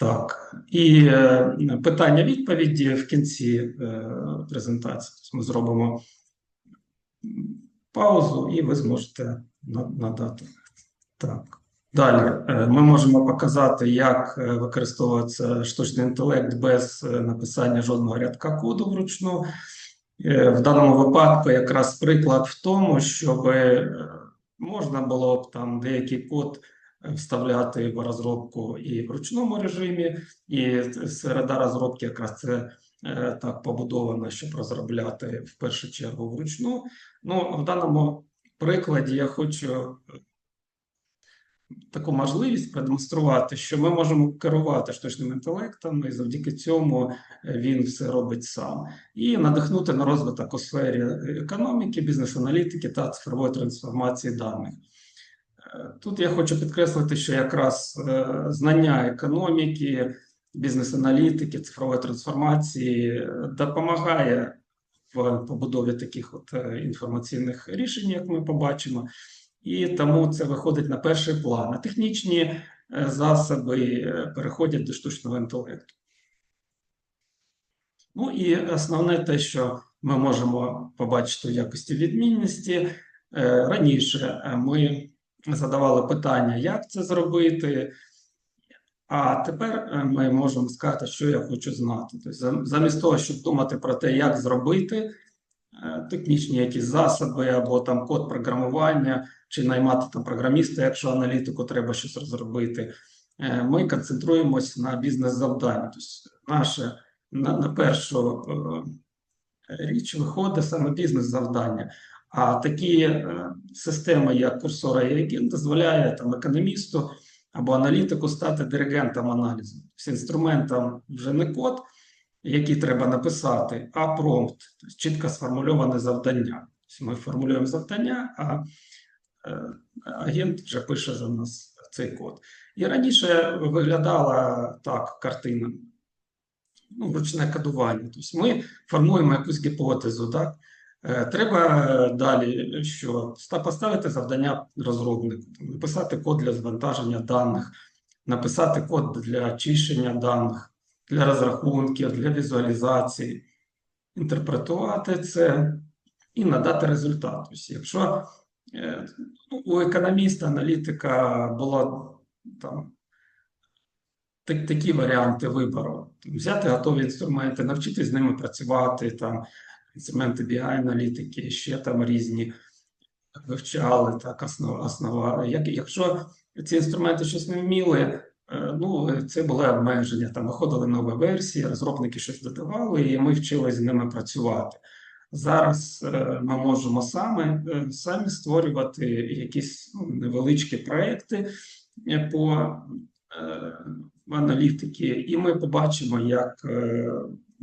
Так, і питання-відповіді в кінці презентації. Тобто ми зробимо паузу, і ви зможете надати. Так. Далі ми можемо показати, як використовується штучний інтелект без написання жодного рядка коду вручну. В даному випадку якраз приклад в тому, щоб можна було б там деякий код вставляти в розробку і в ручному режимі, і середа розробки якраз це так побудовано, щоб розробляти в першу чергу вручну. Ну, в даному прикладі я хочу таку можливість продемонструвати, що ми можемо керувати штучним інтелектом, і завдяки цьому він все робить сам. І надихнути на розвиток у сфері економіки, бізнес-аналітики та цифрової трансформації даних. Тут я хочу підкреслити, що якраз знання економіки, бізнес-аналітики, цифрової трансформації допомагає в побудові таких інформаційних рішень, як ми побачимо. І тому це виходить на перший план. А технічні засоби переходять до штучного інтелекту. Ну і основне те, що ми можемо побачити в якості відмінності. Раніше ми задавали питання, як це зробити, а тепер ми можемо сказати, що я хочу знати. Тобто, замість того, щоб думати про те, як зробити технічні якісь засоби або там код програмування, чи наймати там програміста, якщо аналітику треба щось розробити, ми концентруємося на бізнес-завданні. Тобто наше на першу річ виходить саме бізнес-завдання. А такі системи, як Cursora і Agent, дозволяє там економісту або аналітику стати диригентом аналізу. З інструментом вже не код, який треба написати, а промпт, тобто чітко сформульоване завдання. Тобто ми формулюємо завдання, а агент вже пише за нас цей код. І раніше виглядала так картина, ручне кодування. Тобто ми формуємо якусь гіпотезу, так? Треба далі що? Поставити завдання розробнику, написати код для завантаження даних, написати код для чищення даних, для розрахунків, для візуалізації, інтерпретувати це і надати результат. Тобто, якщо у економіста, аналітика було там такі варіанти вибору. Взяти готові інструменти, навчитися з ними працювати, там, інструменти BI-аналітики, ще там різні вивчали, так, основа. Якщо ці інструменти щось не вміли, це були обмеження, там виходили нові версії, розробники щось додавали, і ми вчилися з ними працювати. Зараз ми можемо самі створювати якісь невеличкі проекти по аналітики, і ми побачимо, як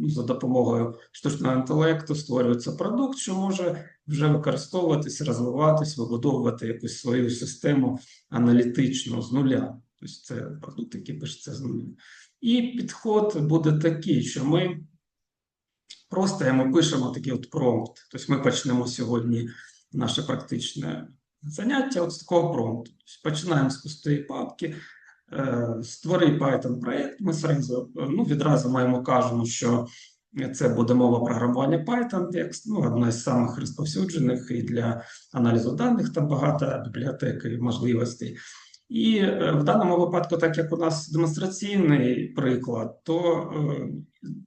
за допомогою штучного інтелекту створюється продукт, що може вже використовуватися, розвиватись, вибудовувати якусь свою систему аналітичну з нуля. Тобто це продукт, який пишеться з нуля. І підход буде такий, що ми просто йому пишемо такий промпт. Тобто ми почнемо сьогодні наше практичне заняття з такого промпту. Тобто починаємо з пустої папки, створи Python-проєкт, ми відразу ми кажемо, що це буде мова програмування Python, текст, одна з самих розповсюджених, і для аналізу даних там багато бібліотек і можливостей. І в даному випадку, так як у нас демонстраційний приклад, то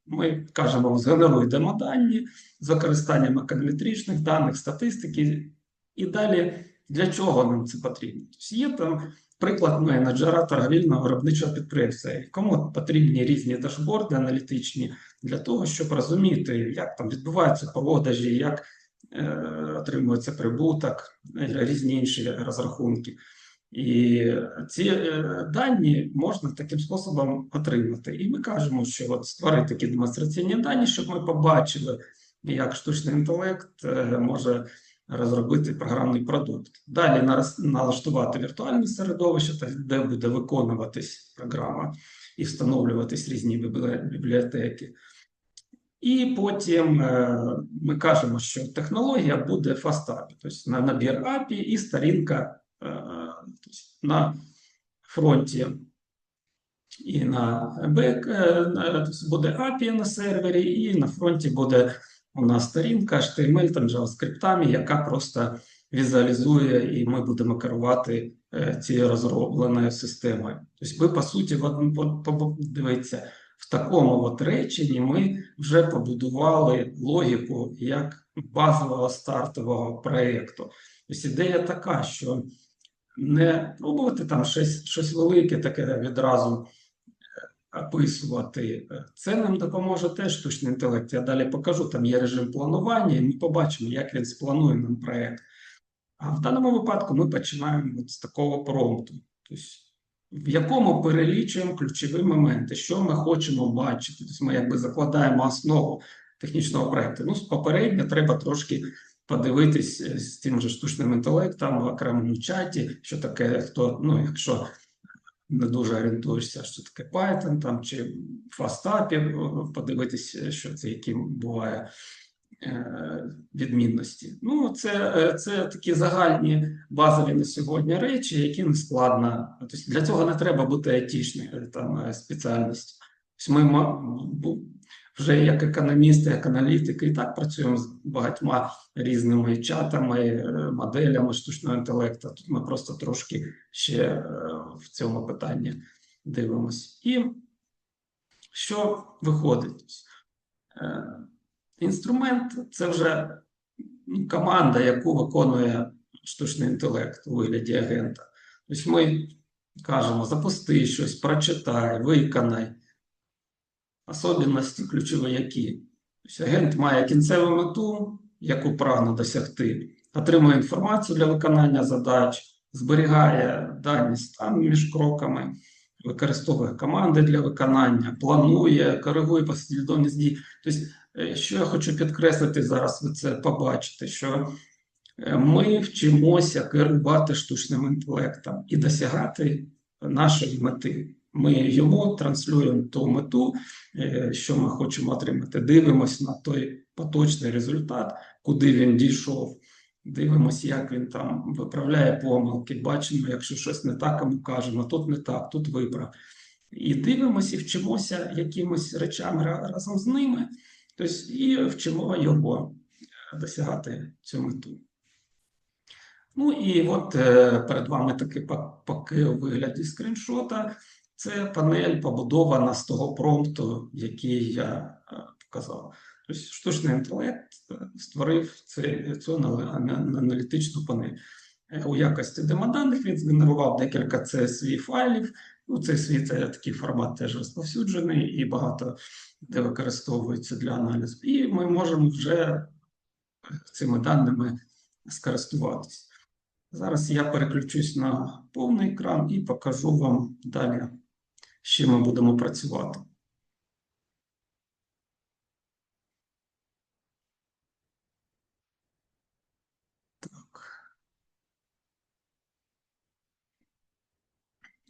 ми кажемо, згенеруй демодані з використанням економетричних даних, статистики, і далі для чого нам це потрібно. Тобто є там приклад менеджера торговельного виробничого підприємства, якому потрібні різні дашборди аналітичні для того, щоб розуміти, як там відбуваються продажі, як отримується прибуток, різні інші розрахунки. І ці дані можна таким способом отримати. І ми кажемо, що створити такі демонстраційні дані, щоб ми побачили, як штучний інтелект може розробити програмний продукт. Далі налаштувати віртуальне середовище, де буде виконуватись програма і встановлюватись різні бібліотеки. І потім ми кажемо, що технологія буде FastAPI, тобто на набір API і сторінка на фронті і на бек буде API на сервері, і на фронті буде у нас сторінка HTML, там JavaScript, яка просто візуалізує, і ми будемо керувати цією розробленою системою. Тобто ви, по суті, дивіться, в такому от реченні ми вже побудували логіку як базового стартового проєкту. Тобто ідея така, що не пробувати там щось велике таке відразу описувати. Це нам допоможе теж штучний інтелект. Я далі покажу, там є режим планування, і ми побачимо, як він спланує нам проєкт. А в даному випадку ми починаємо з такого промпту, тобто, в якому перелічуємо ключові моменти, що ми хочемо бачити. Тобто ми якби закладаємо основу технічного проєкту. Ну, попередньо треба трошки подивитись з тим же штучним інтелектом в окремому чаті, що таке, якщо не дуже орієнтуєшся, що таке Python там, чи FastAPI, подивитися, що це, які буває відмінності. Ну, це такі загальні базові на сьогодні речі, які не складно. Тобто для цього не треба бути айтішною там спеціальністю. Тобто ми вже як економісти, як аналітики і так працюємо з багатьма різними чатами, моделями штучного інтелекту. Тут ми просто трошки ще в цьому питанні дивимося. І що виходить? Інструмент – це вже команда, яку виконує штучний інтелект у вигляді агента. Тобто ми кажемо, запусти щось, прочитай, виконай. Особливості ключові які. Тобто агент має кінцеву мету, яку прагне досягти, отримує інформацію для виконання задач, зберігає дані стану між кроками, використовує команди для виконання, планує, коригує послідовність дій. Тобто, що я хочу підкреслити зараз, ви це побачите, що ми вчимося керувати штучним інтелектом і досягати нашої мети. Ми йому транслюємо ту мету, що ми хочемо отримати. Дивимося на той поточний результат, куди він дійшов. Дивимося, як він там виправляє помилки. Бачимо, якщо щось не так, ми кажемо, тут не так, тут виправ. І дивимося і вчимося якимось речами разом з ними, тобто і вчимо його досягати цю мету. Ну і от перед вами такий поки у вигляді скріншота. Це панель побудована з того промпту, який я показав. Тобто штучний інтелект створив цю аналітичну панель. У якості демоданих він згенерував декілька CSV файлів. Ну, CSV – це такий формат теж розповсюджений і багато де використовується для аналізу. І ми можемо вже цими даними скористуватися. Зараз я переключусь на повний екран і покажу вам далі, з чим ми будемо працювати. Так.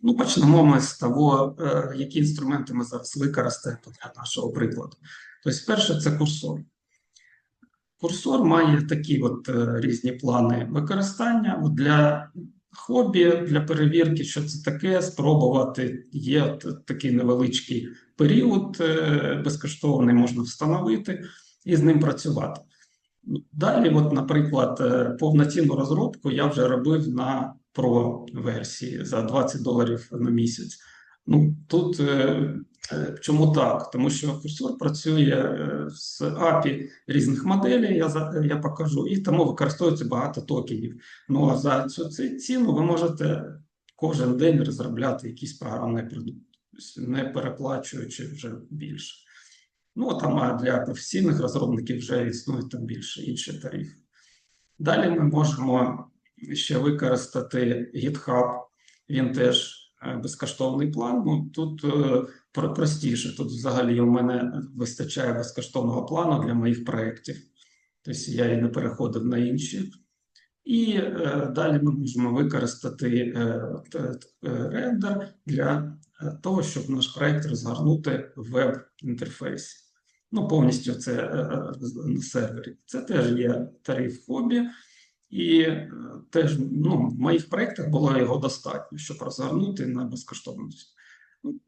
Ну, почнемо ми з того, які інструменти ми зараз використаємо для нашого прикладу. Тобто, перше – це курсор. Курсор має такі от різні плани використання. Для хобі, для перевірки, що це таке, спробувати. Є такий невеличкий період безкоштовний, можна встановити і з ним працювати. Далі, от, наприклад, повноцінну розробку я вже робив на Pro-версії за $20 на місяць. Ну, тут чому так? Тому що курсор працює з API різних моделей, я покажу, і тому використовується багато токенів. Ну, а за цю ціну ви можете кожен день розробляти якийсь програмний продукт, не переплачуючи вже більше. Ну, там для професійних розробників вже існують там більше інші тарифи. Далі ми можемо ще використати GitHub, він теж безкоштовний план. Ну, тут простіше, тут взагалі у мене вистачає безкоштовного плану для моїх проєктів, тобто я і не переходив на інші. І далі ми можемо використати рендер для того, щоб наш проєкт розгорнути в веб-інтерфейсі. Ну, повністю це на сервері. Це теж є тариф хобі. І теж в моїх проєктах було його достатньо, щоб розгорнути на безкоштовність. Ну,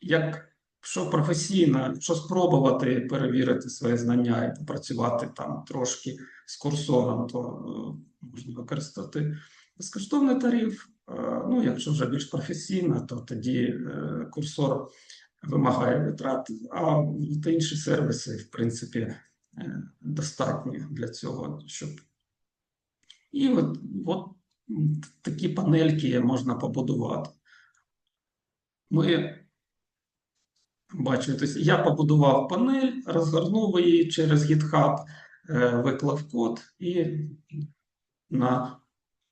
якщо професійно, якщо спробувати перевірити свої знання і попрацювати там трошки з курсором, то можна використати безкоштовний тариф. Ну, якщо вже більш професійно, то тоді курсор вимагає витрат, а інші сервіси, в принципі, достатні для цього, щоб. І от такі панельки можна побудувати. Ми бачимо, тобто я побудував панель, розгорнув її через GitHub, виклав код і на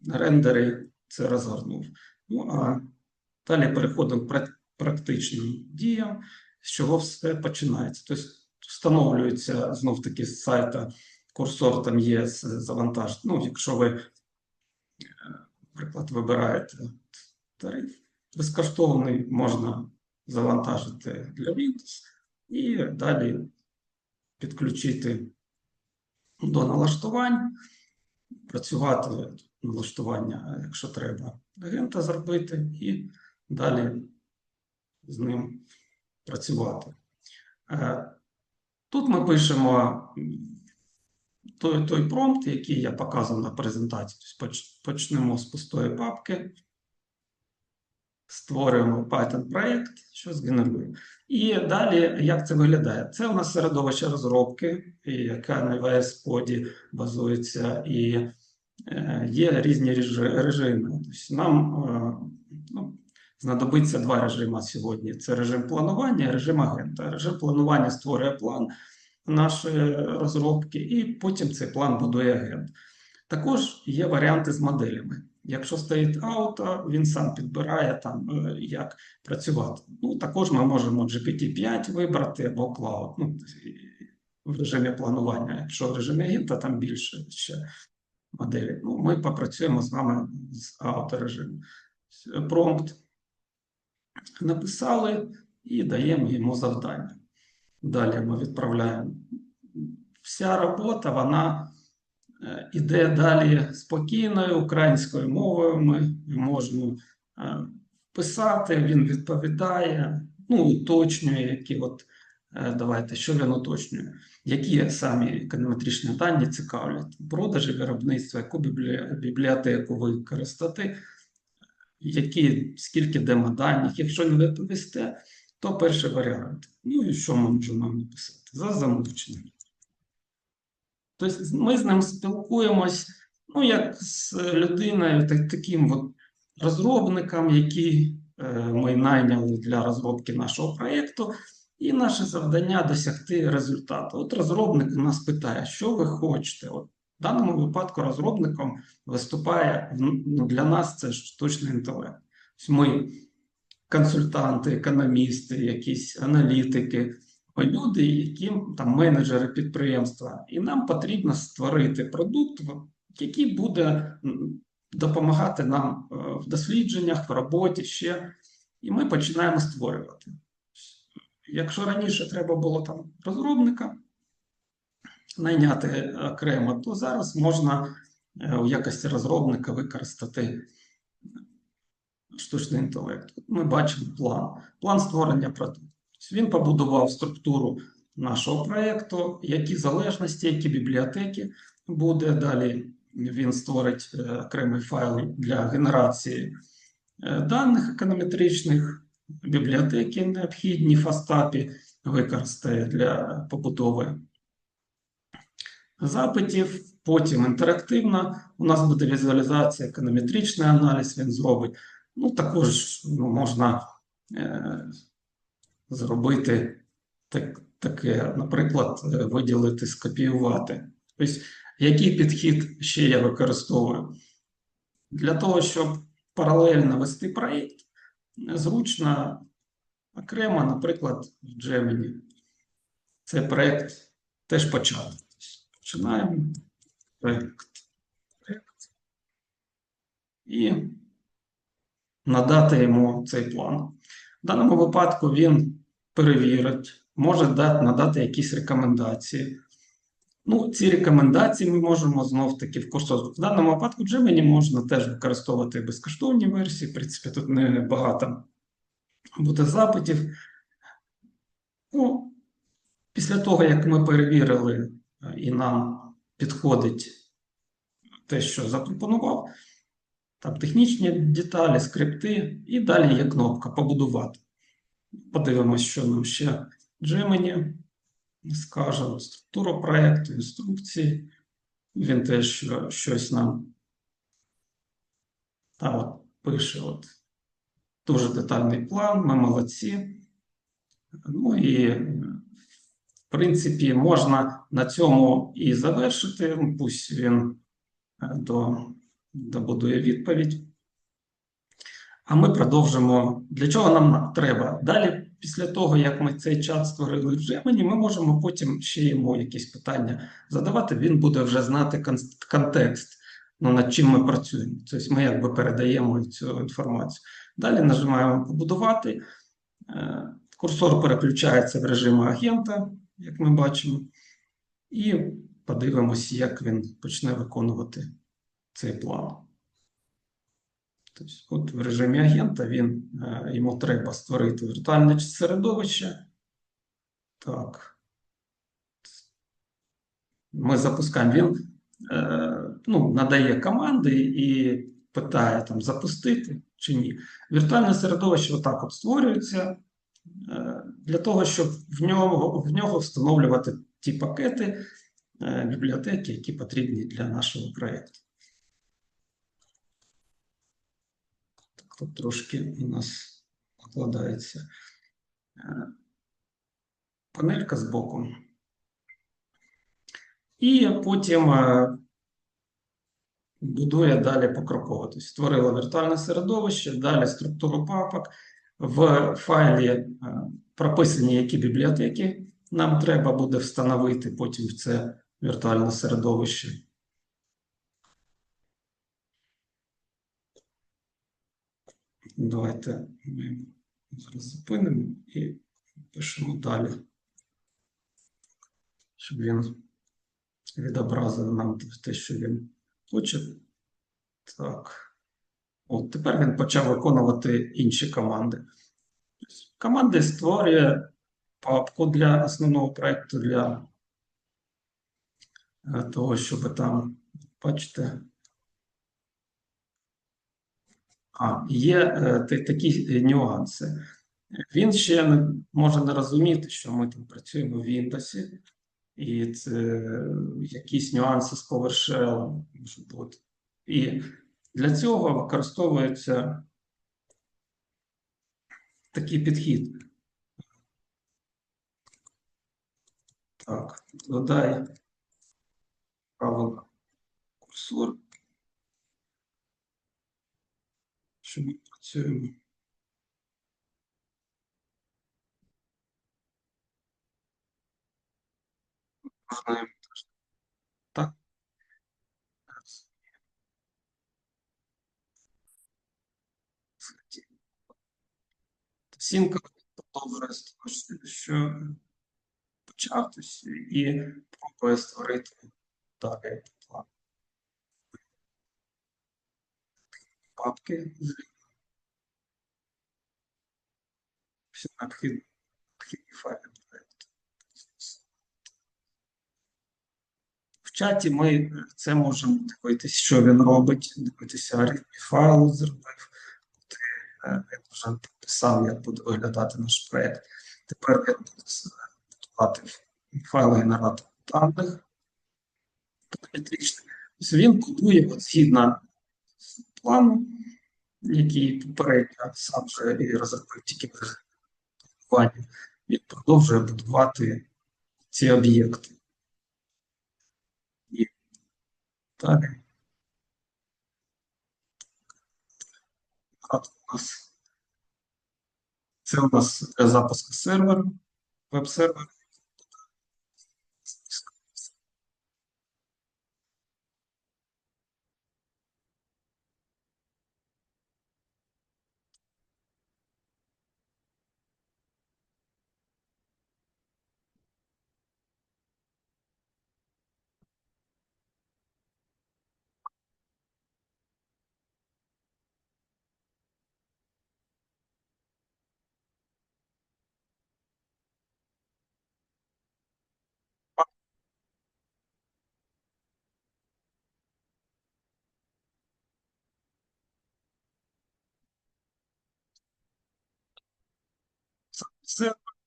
рендері це розгорнув. Ну, а далі переходимо к практичним діям, з чого все починається. Тобто встановлюється знов-таки з сайта курсор, там є завантаж. Ну, якщо ви, наприклад, вибираєте тариф безкоштовний, можна завантажити для Windows і далі підключити до налаштувань, працювати налаштування, якщо треба, агента зробити і далі з ним працювати. Тут ми пишемо той промпт, який я показував на презентації. Тобто почнемо з пустої папки, створюємо Python-проєкт, що згенерує. І далі, як це виглядає? Це у нас середовище розробки, яке на VS Code базується, і є різні режими. Тобто нам знадобиться два режими сьогодні. Це режим планування і режим агента. Режим планування створює план нашої розробки, і потім цей план будує агент. Також є варіанти з моделями. Якщо стоїть ауто, він сам підбирає, там, як працювати. Ну, також ми можемо GPT-5 вибрати або Cloud, ну, в режимі планування. Якщо в режимі агента, там більше ще моделі. Ну, ми попрацюємо з вами з авторежиму. Промпт написали і даємо йому завдання. Далі ми відправляємо. Вся робота, вона іде далі спокійною українською мовою. Ми можемо писати, він відповідає, ну, уточнює, які давайте, що він уточнює, які самі економетричні дані цікавлять, продажі, виробництва, яку бібліотеку використати, скільки демоданіх. Якщо не відповісте, то перший варіант. Ну і що ми можемо написати? За замовченням. Тобто ми з ним спілкуємось, ну, як з людиною, таким розробником, який ми найняли для розробки нашого проєкту, і наше завдання досягти результату. От розробник у нас питає, що ви хочете. От, в даному випадку розробником виступає, ну, для нас це штучний інтелект. Ми консультанти, економісти, якісь аналітики, люди, які там менеджери підприємства. І нам потрібно створити продукт, який буде допомагати нам в дослідженнях, в роботі ще. І ми починаємо створювати. Якщо раніше треба було там розробника найняти окремо, то зараз можна у якості розробника використати штучний інтелект. Ми бачимо план створення продукту. Він побудував структуру нашого проєкту, які залежності, які бібліотеки буде. Далі він створить окремий файл для генерації даних економетричних, бібліотеки необхідні в Фастапі використає для побудови запитів. Потім інтерактивно у нас буде візуалізація, економетричний аналіз він зробить. Ну, також можна зробити таке, наприклад, виділити, скопіювати. Тобто, який підхід ще я використовую? Для того, щоб паралельно вести проєкт, зручно окремо, наприклад, в Gemini. Цей проєкт теж почати. Починаємо проєкт. І надати йому цей план. В даному випадку він перевірить, може надати якісь рекомендації. Ну, ці рекомендації ми можемо знов-таки в курсор. В даному випадку Gemini можна теж використовувати безкоштовні версії. В принципі, тут не багато буде запитів. Ну, після того, як ми перевірили і нам підходить те, що запропонував, там технічні деталі, скрипти, і далі є кнопка побудувати. Подивимось, що нам ще Gemini скаже, структуру проєкту, інструкції. Він теж щось нам пише. Дуже детальний план, ми молодці. Ну і, в принципі, можна на цьому і завершити. Пусть він добудує відповідь. А ми продовжимо. Для чого нам треба? Далі, після того, як ми цей чат створили в Gemini, ми можемо потім ще йому якісь питання задавати. Він буде вже знати контекст, над чим ми працюємо. Тобто ми якби передаємо цю інформацію. Далі нажимаємо побудувати. Курсор переключається в режим агента, як ми бачимо, і подивимось, як він почне виконувати цей план. Тобто, от в режимі агента йому треба створити віртуальне середовище. Так. Ми запускаємо, він надає команди і питає там запустити чи ні. Віртуальне середовище отак от створюється для того, щоб в нього встановлювати ті пакети, бібліотеки, які потрібні для нашого проєкту. Тут трошки у нас накладається панелька з боку. І потім будує далі покроково. Тобто створила віртуальне середовище, далі структуру папок. В файлі прописані, які бібліотеки нам треба буде встановити потім в це віртуальне середовище. Давайте ми зараз зупинимо і пишемо далі, щоб він відобразив нам те, що він хоче. Так. От тепер він почав виконувати інші команди. Команди створює папку для основного проєкту, для того, щоб там, бачите, є такі нюанси. Він ще може не розуміти, що ми там працюємо в Windows, і це якісь нюанси з PowerShell можуть бути. І для цього використовується такий підхід. Так, додай правило курсор, що ми працюємо. Так. Сімка продовжує з того, що початись, і пробує створити далі план. Папки з всі необхідні файли. В чаті ми це можемо дивитися, що він робить, дивитися архів файлу зробив, він вже написав, як буде виглядати наш проєкт. Тепер він буде будувати файл-генератор даних. Тобто він будує згідно плану, який попередньо сам вже і розробив тільки будування. Він продовжує будувати ці об'єкти. І далі це у нас для запуску серверу, веб-сервер.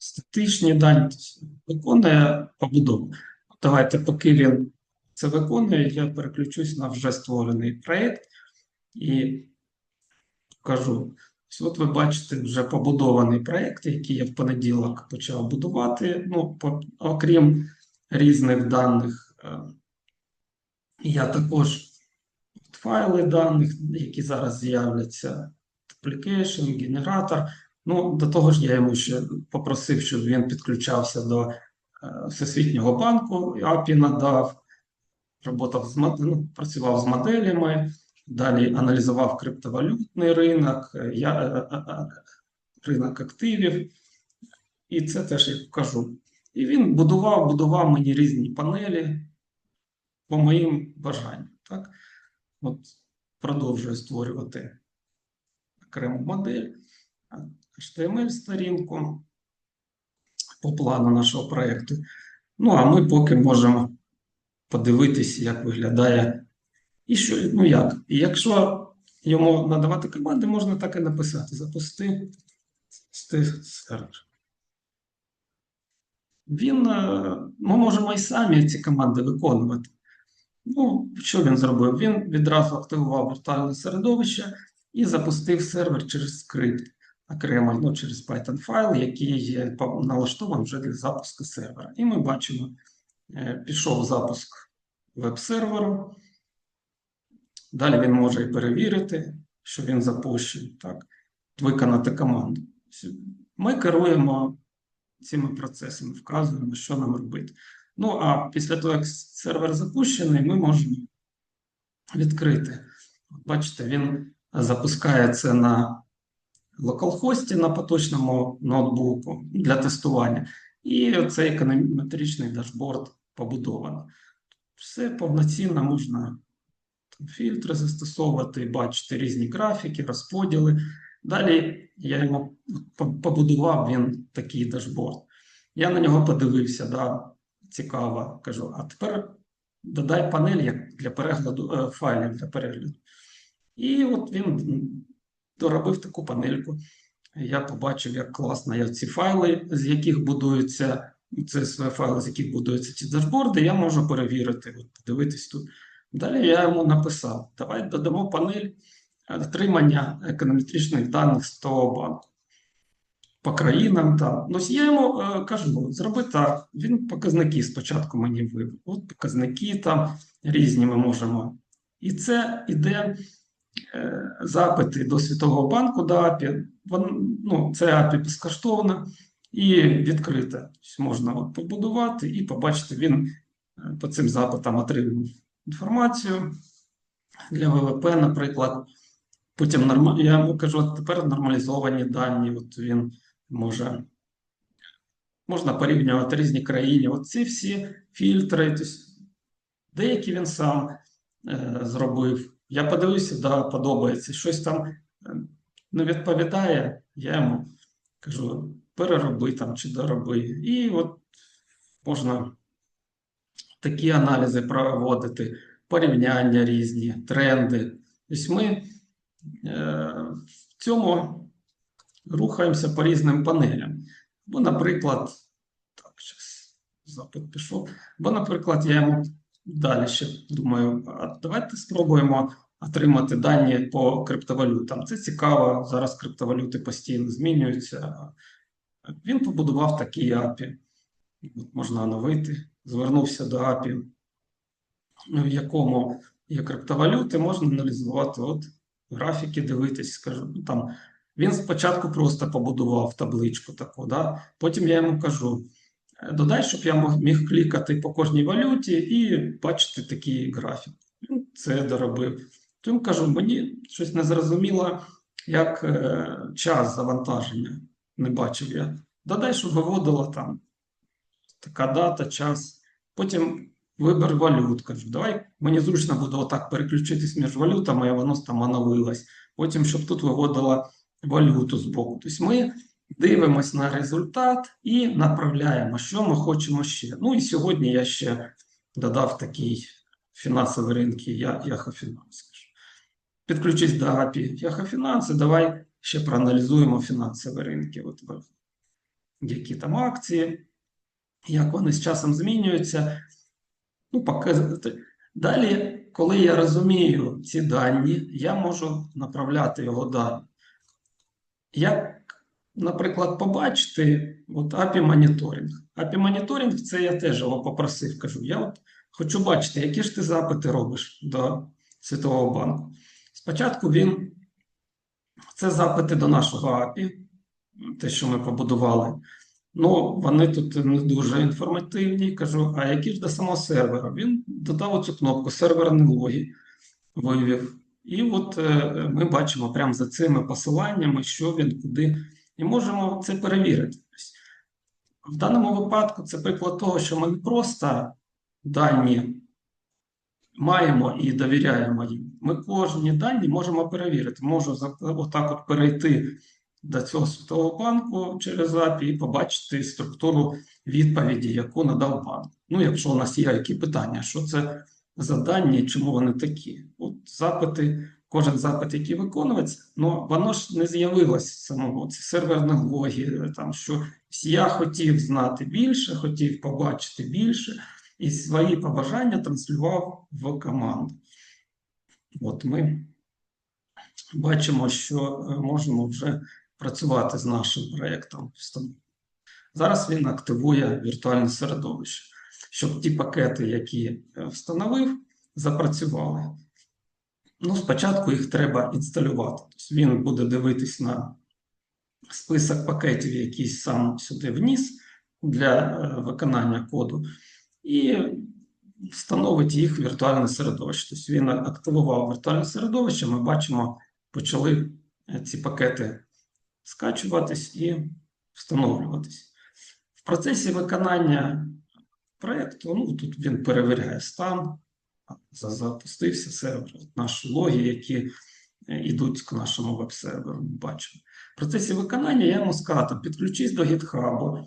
статичні дані, виконує побудову. Давайте, поки він це виконує, я переключусь на вже створений проєкт і покажу. От ви бачите вже побудований проєкт, який я в понеділок почав будувати. Ну, окрім різних даних, я також файли даних, які зараз з'являться, application, генератор. Ну, до того ж, я йому ще попросив, щоб він підключався до Всесвітнього банку, API надав, працював з моделями, далі аналізував криптовалютний ринок, ринок активів. І це теж я покажу. І він будував мені різні панелі по моїм бажанням. Так? От продовжую створювати окрему модель, HTML-сторінку по плану нашого проєкту. Ну, а ми поки можемо подивитися, як виглядає. І що, ну як? І якщо йому надавати команди, можна так і написати. Запусти сервер. Ми можемо і самі ці команди виконувати. Ну, що він зробив? Він відразу активував віртуальне середовище і запустив сервер через скрипт окремо, через Python файл, який налаштований вже для запуску сервера. І ми бачимо, пішов запуск веб-серверу. Далі він може і перевірити, що він запущений, так, виконати команду. Ми керуємо цими процесами, вказуємо, що нам робити. Ну, а після того, як сервер запущений, ми можемо відкрити. Бачите, він запускається на локалхості, на поточному ноутбуку для тестування. І цей економетричний дашборд побудований. Все повноцінно можна фільтри застосовувати, бачити різні графіки, розподіли. Далі я йому побудував він такий дашборд. Я на нього подивився, да, цікаво, кажу, а тепер додай панель як для перегляду файлів для перегляду. І от він доробив таку панельку. Я побачив, як класно я ці файли, з яких будуються, це свої файли, з яких будуються ці дашборди, я можу перевірити, от, подивитись тут. Далі я йому написав, давай додамо панель отримання економетричних даних з того банку. По країнам там. Ну, я йому кажу, зроби так. Він показники спочатку мені вивів. От показники там різні ми можемо. І це іде запити до Світового банку, до API. Це API безкоштовно і відкрите. Можна от побудувати і побачити, він по цим запитам отримав інформацію для ВВП, наприклад. Потім я йому кажу, от тепер нормалізовані дані. От він можна порівнювати різні країни. От ці всі фільтри, тобто деякі він сам зробив. Я подивився, да, подобається. Щось там не відповідає, я йому кажу, перероби там чи дороби. І от можна такі аналізи проводити, порівняння різні, тренди. Тобто ми в цьому рухаємося по різним панелям. Бо, наприклад, так, зараз запит пішов. Бо, наприклад, я йому далі ще думаю, а давайте спробуємо отримати дані по криптовалютам. Це цікаво, зараз криптовалюти постійно змінюються. Він побудував такі API. Можна оновити. Звернувся до API, в якому є криптовалюти, можна аналізувати от графіки, дивитись, скажу, там. Він спочатку просто побудував табличку таку, да? Потім я йому кажу, додай, щоб я міг клікати по кожній валюті і бачити такий графік. Він це доробив. Тому кажу, мені щось не зрозуміло, як час завантаження, не бачив я. Додай, щоб виводило там така дата, час. Потім вибір валют. Кажу, давай, мені зручно буде отак переключитись між валютами, і воно там оновилось. Потім, щоб тут виводило валюту з боку. Тобто ми дивимося на результат і направляємо, що ми хочемо ще. Ну і сьогодні я ще додав такий фінансовий ринки Яхо-Фінанс. Підключись до API Яхо-Фінанси, давай ще проаналізуємо фінансові ринки. От які там акції, як вони з часом змінюються. Ну, показати. Далі, коли я розумію ці дані, я можу направляти його далі. Як, наприклад, побачити от API моніторинг. API моніторинг, це я теж його попросив, кажу, я от хочу бачити, які ж ти запити робиш до Світового банку. Спочатку це запити до нашого API, те, що ми побудували. Ну, вони тут не дуже інформативні. Кажу, а які ж до самого сервера? Він додав оцю кнопку «Серверні логи», вивів. І от ми бачимо прямо за цими посиланнями, що він куди. І можемо це перевірити. В даному випадку це приклад того, що ми не просто дані маємо і довіряємо їм. Ми кожні дані можемо перевірити. Можу отак от перейти до цього Світового банку через API і побачити структуру відповіді, яку надав банк. Ну, якщо у нас є які питання, що це за дані, чому вони такі. От запити, кожен запит, який виконується, ну, воно ж не з'явилось самого. Це серверні логи, там, що я хотів знати більше, хотів побачити більше, і свої побажання транслював в команду. От ми бачимо, що можемо вже працювати з нашим проєктом. Зараз він активує віртуальне середовище, щоб ті пакети, які встановив, запрацювали. Ну, спочатку їх треба інсталювати. Тобто він буде дивитись на список пакетів, які сам сюди вніс для виконання коду, і встановить їх в віртуальне середовище. Тобто він активував віртуальне середовище, ми бачимо, почали ці пакети скачуватись і встановлюватись. В процесі виконання проєкту, ну, тут він перевіряє стан, запустився сервер, наші логи, які йдуть к нашому веб-серверу, ми бачимо. В процесі виконання я йому сказав, підключись до GitHub,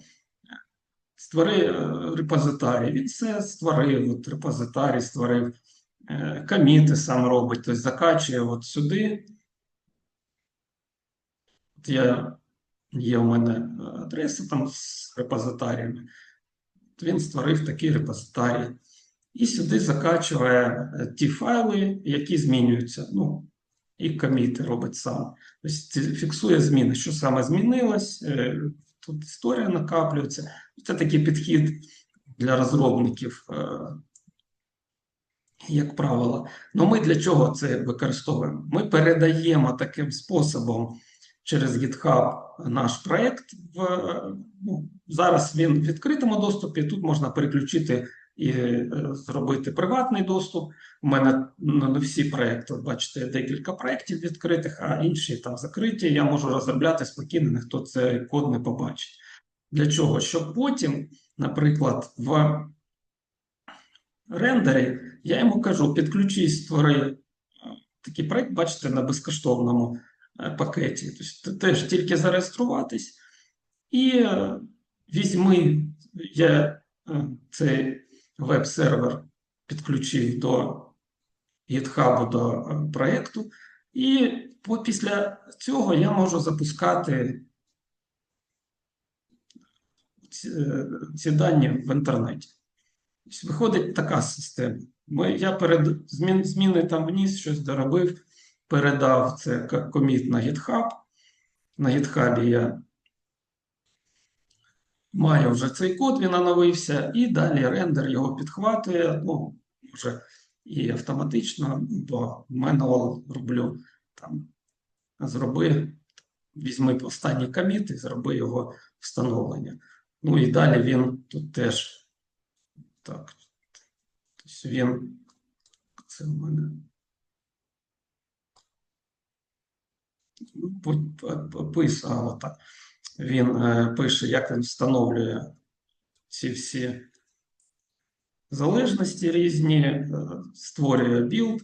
створи репозитарій. Він все створив, от репозитарій створив, коміти сам робить, тобто закачує от сюди. От є у мене адреса там з репозитаріями. От він створив такий репозитарій. І сюди закачує ті файли, які змінюються. Ну, і коміти робить сам. Тобто фіксує зміни, що саме змінилось. Тут історія накаплюється. Це такий підхід для розробників, як правило. Ну, ми для чого це використовуємо? Ми передаємо таким способом через GitHub наш проєкт. Зараз він в відкритому доступі, тут можна переключити і зробити приватний доступ. У мене не всі проєкти, бачите, декілька проєктів відкритих, а інші там закриті. Я можу розробляти спокійно, ніхто цей код не побачить. Для чого? Щоб потім, наприклад, в рендері я йому кажу, підключись, створи такий проєкт, бачите, на безкоштовному пакеті. Тобто теж тільки зареєструватись і візьми, я цей веб-сервер підключив до GitHub, до проєкту, і після цього я можу запускати ці дані в інтернеті. Тобто виходить така система. Я перед зміни там вніс, щось доробив, передав це коміт на GitHub. На GitHub я маю вже цей код, він оновився, і далі рендер його підхватує, ну, вже і автоматично, бо manual роблю, там, візьми останній коміт і зроби його встановлення. Ну і далі він тут теж, так, тобто він, це в мене, отак. Він пише, як він встановлює ці всі залежності різні, створює білд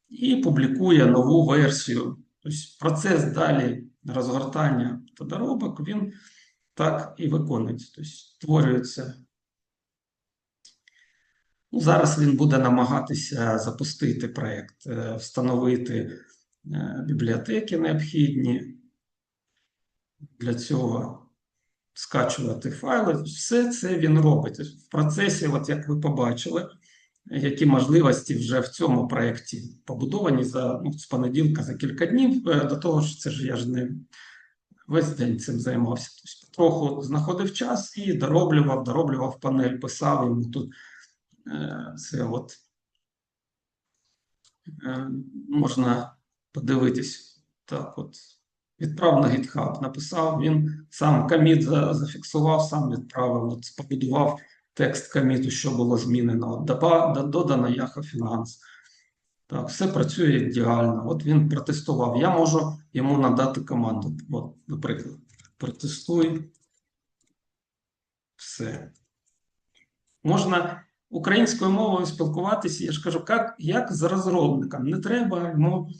і публікує нову версію. Тобто процес далі розгортання та доробок, він так і виконується. Тобто створюється. Ну, зараз він буде намагатися запустити проєкт, встановити бібліотеки необхідні. Для цього скачувати файли. Все це він робить. В процесі, от як ви побачили, які можливості вже в цьому проєкті побудовані з понеділка, за кілька днів. До того ж, це ж я ж не весь день цим займався. Тобто, трохи знаходив час і дороблював панель, писав йому тут. Це от можна подивитись. Так от. Відправ на GitHub, написав, він сам коміт зафіксував, сам відправив, от, побудував текст коміту, що було змінено. Додано Yahoo Finance. Так, все працює ідеально. От він протестував. Я можу йому надати команду. От, наприклад, протестуй. Все. Можна українською мовою спілкуватися, я ж кажу, як з розробником. Не треба йому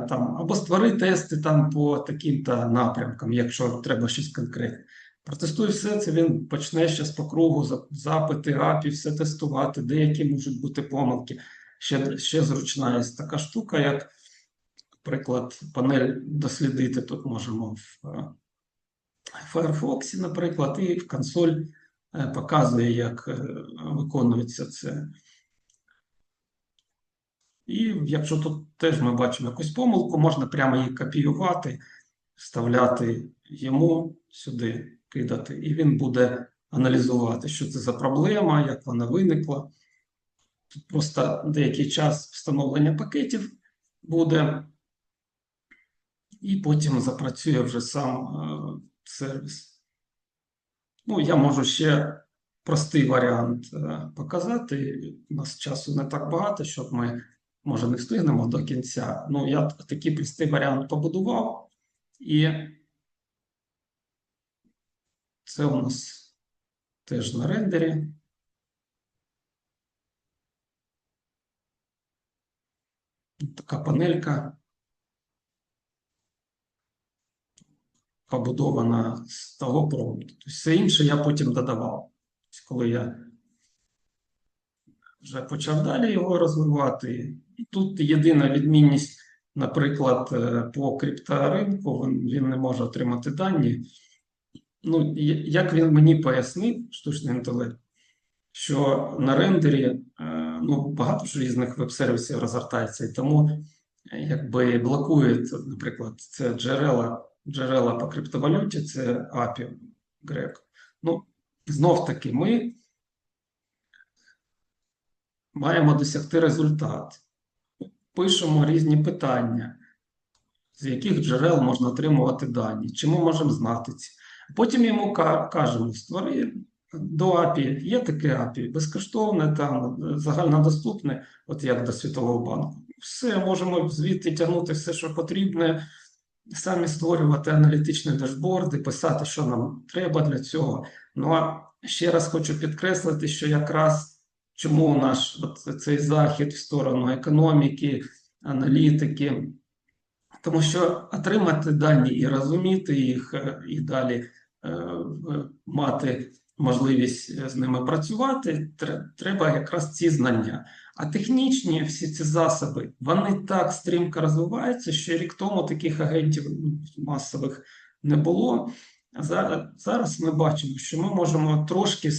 там, або створи тести там по таким-то напрямкам, якщо треба щось конкретне. Протестуй все це, він почне зараз по кругу запити, API, все тестувати, деякі можуть бути помилки. Ще зручна є така штука, як, наприклад, панель дослідити тут можемо в Firefox, наприклад, і в консоль показує, як виконується це. І якщо тут теж ми бачимо якусь помилку, можна прямо її копіювати, вставляти йому сюди, кидати, і він буде аналізувати, що це за проблема, як вона виникла. Тут просто деякий час встановлення пакетів буде, і потім запрацює вже сам сервіс. Ну, я можу ще простий варіант показати. У нас часу не так багато, щоб ми, може, не встигнемо до кінця. Ну, я такий простий варіант побудував, і це у нас теж на рендері. Така панелька побудована з того промпту. Тобто все інше я потім додавав. Коли я вже почав далі його розвивати. І тут єдина відмінність, наприклад, по крипторинку, він не може отримати дані. Ну, як він мені пояснив, штучний інтелект, що на рендері багато ж різних веб-сервісів розгортається, і тому якби блокують, наприклад, це джерела по криптовалюті, це API Greco. Ну, знов таки, ми маємо досягти результат. Пишемо різні питання, з яких джерел можна отримувати дані, чи ми можемо знати ці. Потім йому кажемо, створи до API, є таке API, безкоштовне, там, загальнодоступне, от як до Світового банку. Все, можемо звідти тягнути все, що потрібне, самі створювати аналітичні дашборди, писати, що нам треба для цього. Ну, а ще раз хочу підкреслити, що якраз чому наш цей захід в сторону економіки, аналітики, тому що отримати дані і розуміти їх, і далі мати можливість з ними працювати, треба якраз ці знання. А технічні всі ці засоби, вони так стрімко розвиваються, що рік тому таких агентів масових не було. Зараз ми бачимо, що ми можемо трошки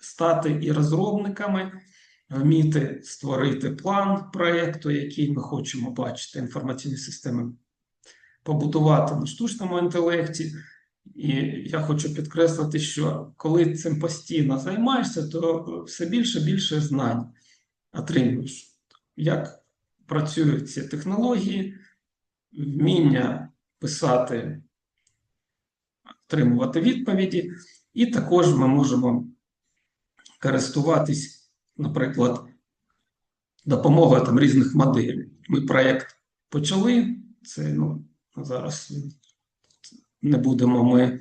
стати і розробниками, вміти створити план проєкту, який ми хочемо бачити, інформаційні системи, побудувати на штучному інтелекті. І я хочу підкреслити, що коли цим постійно займаєшся, то все більше знань отримуєш. Як працюють ці технології, вміння писати, отримувати відповіді, і також ми можемо користуватись, наприклад, допомогою там різних моделей. Ми проєкт почали, це зараз не будемо ми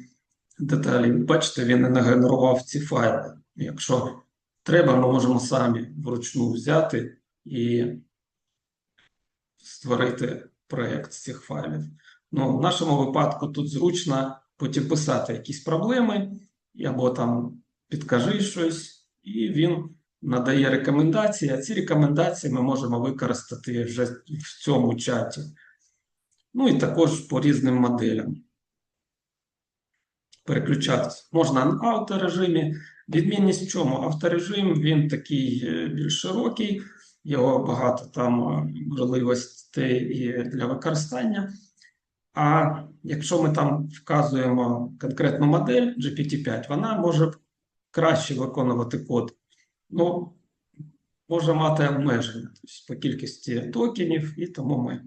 деталі. Бачите, він не нагенерував ці файли. Якщо треба, ми можемо самі вручну взяти і створити проєкт з цих файлів. Ну, в нашому випадку тут зручно потім писати якісь проблеми, або там підкажи щось, і він надає рекомендації, а ці рекомендації ми можемо використати вже в цьому чаті. Ну і також по різним моделям. переключатися. Можна на авторежимі. Відмінність в чому? Авторежим, він такий більш широкий, його багато там можливостей і для використання. А якщо ми там вказуємо конкретну модель GPT-5, вона може краще виконувати код. Ну, може мати обмеження тобто, по кількості токенів, і тому ми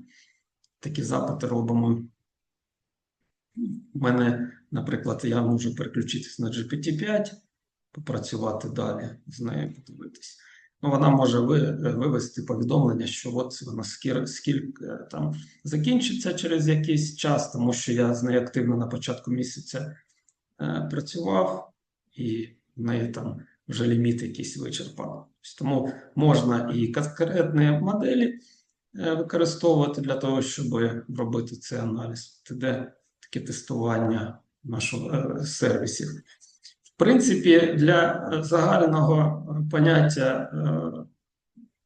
такі запити робимо. У мене, наприклад, я можу переключитися на GPT-5, попрацювати далі з нею, подивитись. Ну, вона може вивести повідомлення, що от вона скільки там закінчиться через якийсь час, тому що я з нею активно на початку місяця працював, і в неї там вже ліміт якийсь вичерпав. Тому можна і конкретні моделі використовувати для того, щоб робити цей аналіз, де таке тестування нашого сервісів. В принципі, для загального поняття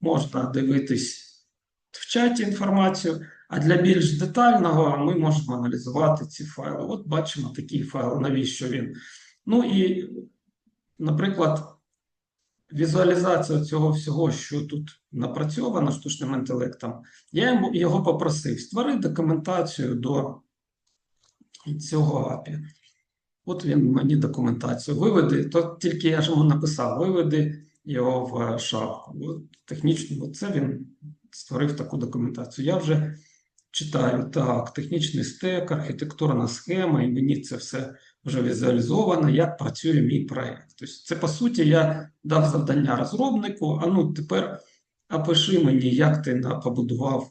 можна дивитись в чаті інформацію, а для більш детального ми можемо аналізувати ці файли. От бачимо такий файл, навіщо він. Ну і, наприклад, візуалізація цього всього, що тут напрацьовано штучним інтелектом, я його попросив створити документацію до цього API. От він мені документацію виведи, то тільки я ж йому написав, виведи його в шапку. От, технічно, це він створив таку документацію. Я вже читаю, так, технічний стек, архітектурна схема, і мені це все вже візуалізовано, як працює мій проєкт. Тобто це, по суті, я дав завдання розробнику, а ну тепер опиши мені, як ти побудував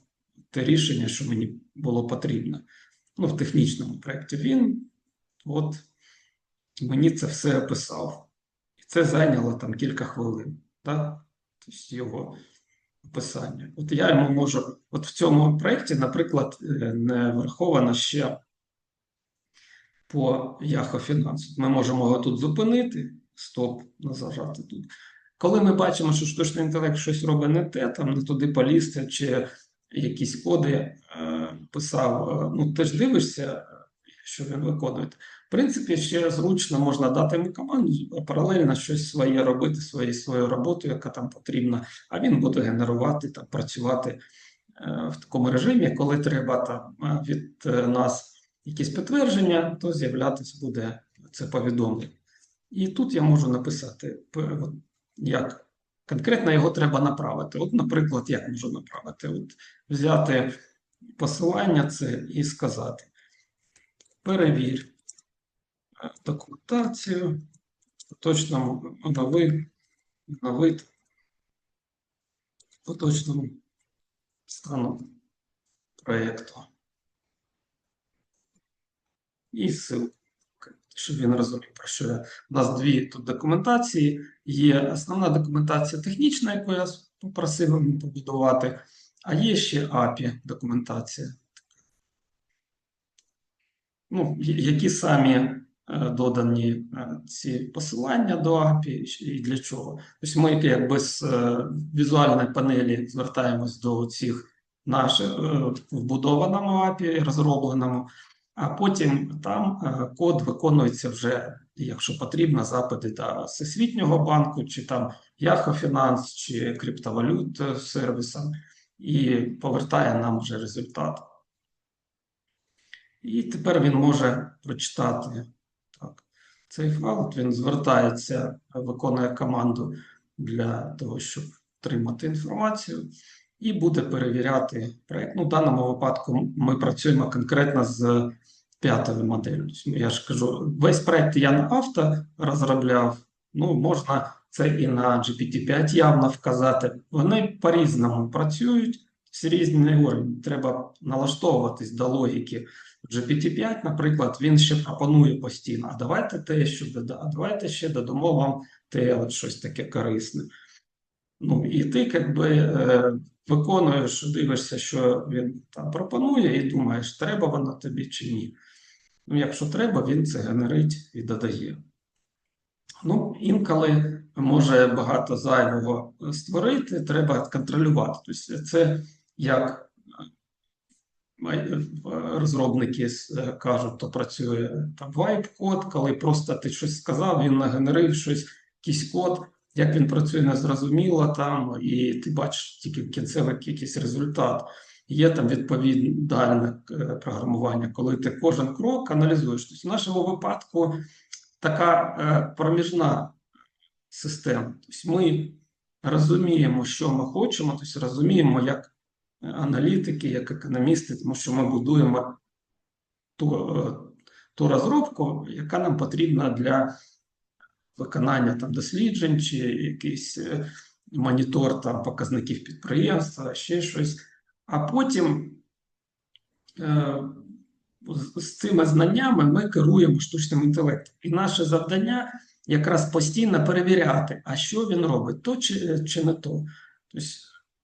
те рішення, що мені було потрібно. Ну, в технічному проєкті. Він от мені це все описав. І це зайняло там кілька хвилин. Так? Тобто його описання. От я йому можу, от в цьому проєкті, наприклад, не враховано ще по Yahoo Finance. Ми можемо його тут зупинити, стоп, зажати тут. Коли ми бачимо, що штучний інтелект щось робить не те, там не туди полізти, чи якісь коди писав, ну ти ж дивишся, що він виконує. В принципі, ще зручно можна дати йому команду, паралельно щось своє робити, свою роботу, яка там потрібна, а він буде генерувати, там, працювати в такому режимі, коли треба там від нас якісь підтвердження, то з'являтися буде це повідомлення. І тут я можу написати, як конкретно його треба направити. От, наприклад, як можу направити? От взяти посилання це і сказати: перевір документацію, точно оновити по точному стану проєкту. І ссылку, щоб він розумів, про що я. У нас дві тут документації. Є основна документація технічна, яку я попросив йому побудувати, а є ще API документація. Ну, які самі додані ці посилання до API і для чого. Тобто ми якби з візуальної панелі звертаємось до цих наших вбудованому API, розробленому, а потім там код виконується вже, якщо потрібно, запити до Всесвітнього банку, чи там Yahoo Finance, чи криптовалют сервісам, і повертає нам вже результат. І тепер він може прочитати так, цей файл. Він звертається, виконує команду для того, щоб отримати інформацію, і буде перевіряти проєкт. Ну, в даному випадку ми працюємо конкретно з 5-ю моделлю. Я ж кажу, весь проєкт я на авто розробляв, ну, можна це і на GPT-5 явно вказати. Вони по-різному працюють, всі різні уровні. Треба налаштовуватись до логіки. GPT-5, наприклад, він ще пропонує постійно, а давайте те, що давайте ще додамо вам те, от щось таке корисне. Ну, і ти, якби, виконуєш, дивишся, що він там пропонує, і думаєш, треба воно тобі чи ні. Ну, якщо треба, він це генерить і додає. Ну, інколи може багато зайвого створити, треба контролювати. Тобто це як розробники кажуть, то працює там вайп-код, коли просто ти щось сказав, він нагенерив щось, якийсь код, як він працює, незрозуміло там, і ти бачиш тільки в кінцевий якийсь результат. Є там відповідальне програмування, коли ти кожен крок аналізуєш. Тобто в нашому випадку така проміжна система. Тобто ми розуміємо, що ми хочемо, тобто розуміємо, як аналітики, як економісти, тому що ми будуємо ту розробку, яка нам потрібна для виконання там досліджень чи якийсь монітор там показників підприємства, ще щось. А потім з цими знаннями ми керуємо штучним інтелектом. І наше завдання якраз постійно перевіряти, а що він робить, то чи не то. Тобто,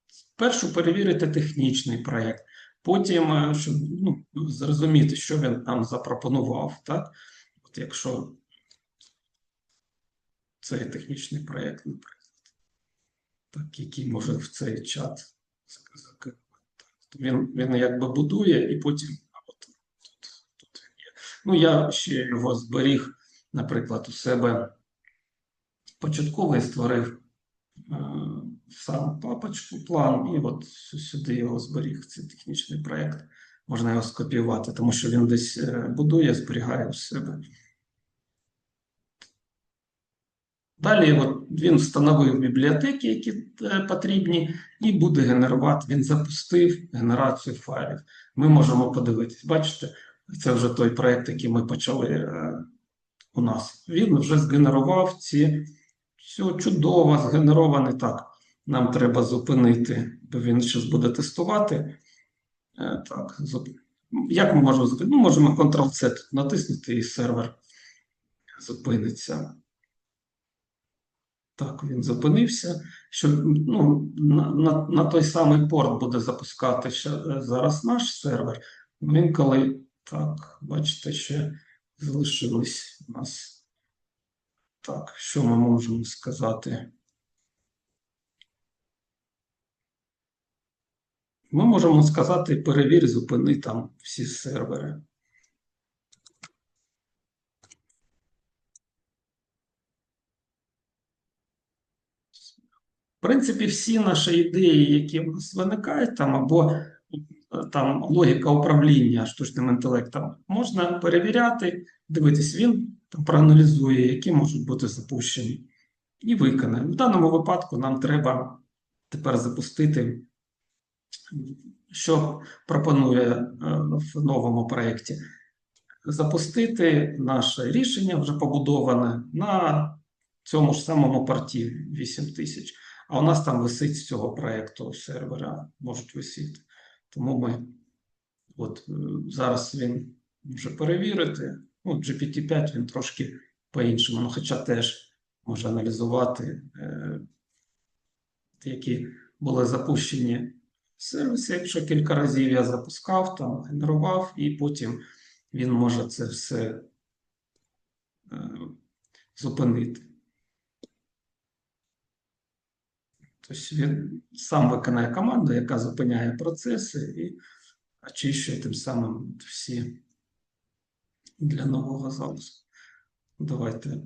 спершу перевірити технічний проєкт, потім щоб зрозуміти, що він там запропонував. Так? От якщо цей технічний проєкт, наприклад, так, який може в цей чат закинути, він якби будує і потім тут він є. Ну, я ще його зберіг, наприклад, у себе початковий створив сам папочку, план, і от сюди його зберіг, цей технічний проєкт. Можна його скопіювати, тому що він десь будує, зберігає у себе. Далі от він встановив бібліотеки, які потрібні, і буде генерувати. Він запустив генерацію файлів. Ми можемо подивитись. Бачите, це вже той проєкт, який ми почали у нас. Він вже згенерував ці. Все чудово, згенероване. Так, нам треба зупинити, бо він зараз буде тестувати. Так, як ми можемо зупинити? Ну, можемо Ctrl-C натиснути, і сервер зупиниться. Так, він зупинився. На той самий порт буде запускати зараз наш сервер. Він коли, так, бачите, ще залишилось у нас. Так, що ми можемо сказати? Ми можемо сказати, перевір, зупини там всі сервери. В принципі, всі наші ідеї, які в нас виникають, там, або там логіка управління штучним інтелектом, можна перевіряти, дивитись, він там проаналізує, які можуть бути запущені, і виконає. В даному випадку нам треба тепер запустити, що пропонує в новому проєкті. Запустити наше рішення вже побудоване на цьому ж самому порті 8000. А у нас там висить з цього проєкту сервера, можуть висіти. Тому ми зараз він може перевірити. GPT-5 він трошки по-іншому, хоча теж може аналізувати, які були запущені сервіси. Якщо кілька разів я запускав, там генерував, і потім він може це все зупинити. Тобто він сам виконає команду, яка зупиняє процеси і очищує тим самим всі для нового запуску. Давайте